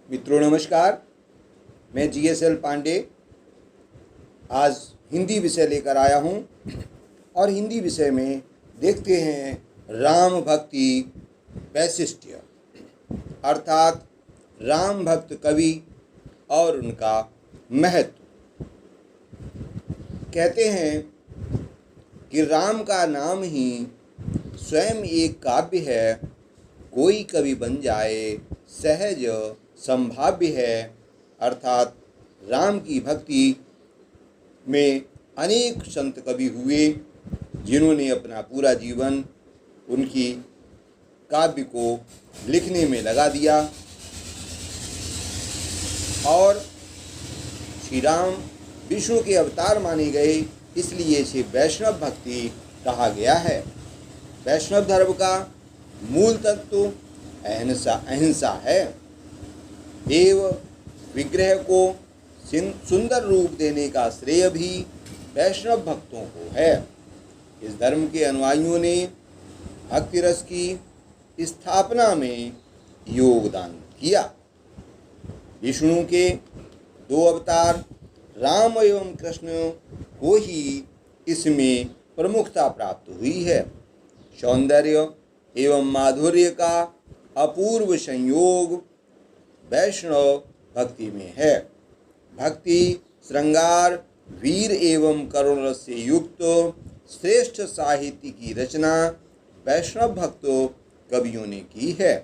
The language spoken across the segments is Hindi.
मित्रों नमस्कार। मैं GSL पांडे आज हिंदी विषय लेकर आया हूँ और हिंदी विषय में देखते हैं राम भक्ति वैशिष्ट्य अर्थात राम भक्त कवि और उनका महत्व। कहते हैं कि राम का नाम ही स्वयं एक काव्य है, कोई कवि बन जाए सहज संभाव्य है। अर्थात राम की भक्ति में अनेक संत कवि हुए जिन्होंने अपना पूरा जीवन उनकी काव्य को लिखने में लगा दिया और श्री राम विष्णु के अवतार माने गए, इसलिए इसे वैष्णव भक्ति कहा गया है। वैष्णव धर्म का मूल तत्व अहिंसा है। देव विग्रह को सुंदर रूप देने का श्रेय भी वैष्णव भक्तों को है। इस धर्म के अनुयायियों ने भक्ति रस की स्थापना में योगदान किया। विष्णु के दो अवतार राम एवं कृष्ण को ही इसमें प्रमुखता प्राप्त हुई है। सौंदर्य एवं माधुर्य का अपूर्व संयोग वैष्णव भक्ति में है। भक्ति श्रृंगार वीर एवं करुण रस से युक्त श्रेष्ठ साहित्य की रचना वैष्णव भक्तों कवियों ने की है।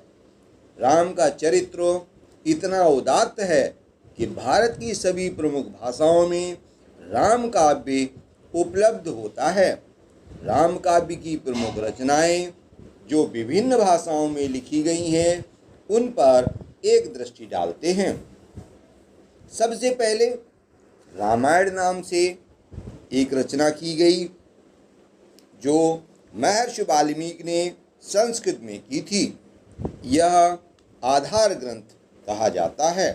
राम का चरित्र इतना उदात्त है कि भारत की सभी प्रमुख भाषाओं में राम काव्य उपलब्ध होता है। राम काव्य की प्रमुख रचनाएं जो विभिन्न भाषाओं में लिखी गई हैं, उन पर एक दृष्टि डालते हैं। सबसे पहले रामायण नाम से एक रचना की गई जो महर्षि वाल्मीकि ने संस्कृत में की थी। यह आधार ग्रंथ कहा जाता है।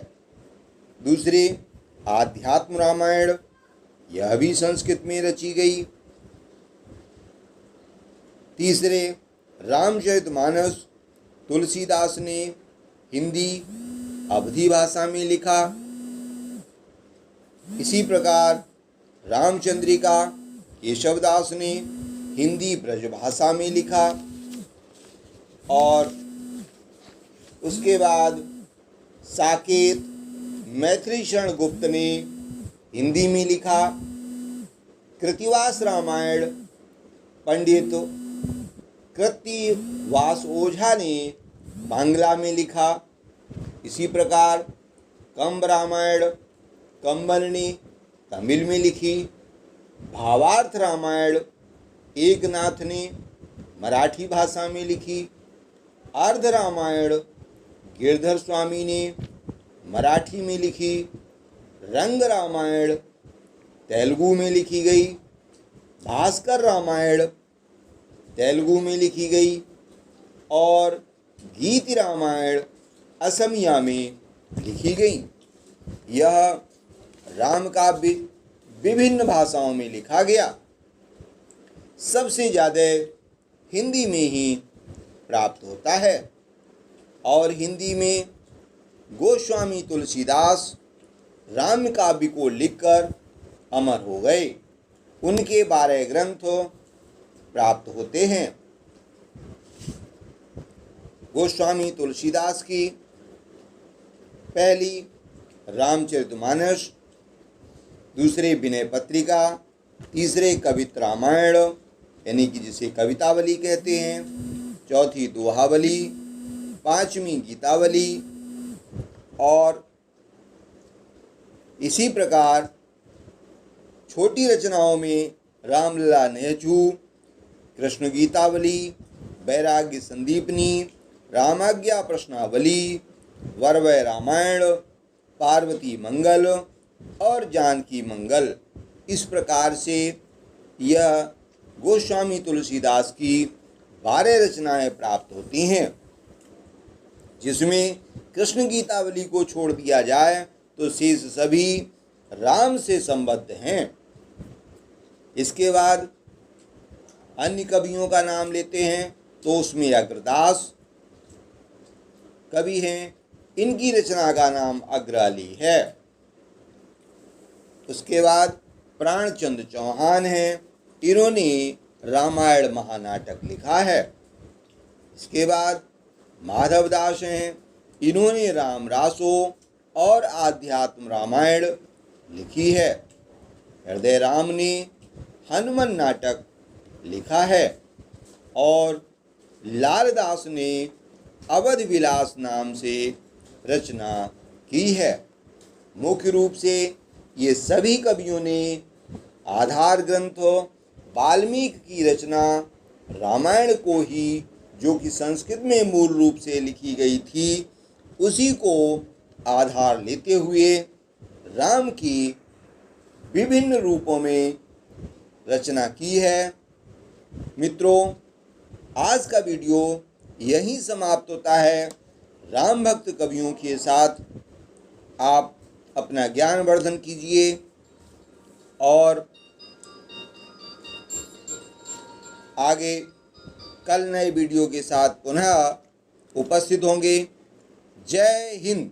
दूसरे आध्यात्म रामायण, यह भी संस्कृत में रची गई। तीसरे रामचरितमानस तुलसीदास ने हिंदी अवधी भाषा में लिखा। इसी प्रकार रामचंद्रिका केशवदास ने हिंदी ब्रज भाषा में लिखा और उसके बाद साकेत मैथिली शरण गुप्त ने हिंदी में लिखा। कृतिवास रामायण पंडित कृतिवास ओझा ने बांग्ला में लिखा। इसी प्रकार कंब रामायण कंबल ने तमिल में लिखी। भावार्थ रामायण एकनाथ ने मराठी भाषा में लिखी। अर्ध रामायण गिरधर स्वामी ने मराठी में लिखी। रंग रामायण तेलुगु में लिखी गई। भास्कर रामायण तेलुगु में लिखी गई और गीत रामायण असमिया में लिखी गई। यह राम काव्य विभिन्न भाषाओं में लिखा गया। सबसे ज़्यादा हिंदी में ही प्राप्त होता है और हिंदी में गोस्वामी तुलसीदास राम काव्य को लिखकर अमर हो गए। उनके 12 ग्रंथ प्राप्त होते हैं। गोस्वामी तुलसीदास की पहली रामचरितमानस, दूसरे विनय पत्रिका, तीसरे कवित रामायण यानी कि जिसे कवितावली कहते हैं, चौथी दोहावली, पांचवी गीतावली और इसी प्रकार छोटी रचनाओं में रामलीला नहचू, कृष्ण गीतावली, वैराग्य संदीपनी, रामाज्ञा प्रश्नावली, वरवय रामायण, पार्वती मंगल और जानकी मंगल। इस प्रकार से यह गोस्वामी तुलसीदास की 12 रचनाएं प्राप्त होती हैं, जिसमें कृष्ण गीतावली को छोड़ दिया जाए तो शेष सभी राम से संबद्ध हैं। इसके बाद अन्य कवियों का नाम लेते हैं तो उसमें अग्रदास कवि हैं, इनकी रचना का नाम अग्रवाली है। उसके बाद प्राणचंद चौहान हैं, इन्होंने रामायण महानाटक लिखा है। इसके बाद माधवदास हैं, इन्होंने राम रासो और आध्यात्म रामायण लिखी है। हृदय राम ने हनुमान नाटक लिखा है और लालदास ने अवध विलास नाम से रचना की है। मुख्य रूप से ये सभी कवियों ने आधार ग्रंथ वाल्मीकि की रचना रामायण को ही, जो कि संस्कृत में मूल रूप से लिखी गई थी, उसी को आधार लेते हुए राम की विभिन्न रूपों में रचना की है। मित्रों, आज का वीडियो यहीं समाप्त होता है। राम भक्त कवियों के साथ आप अपना ज्ञान वर्धन कीजिए और आगे कल नए वीडियो के साथ पुनः उपस्थित होंगे। जय हिंद।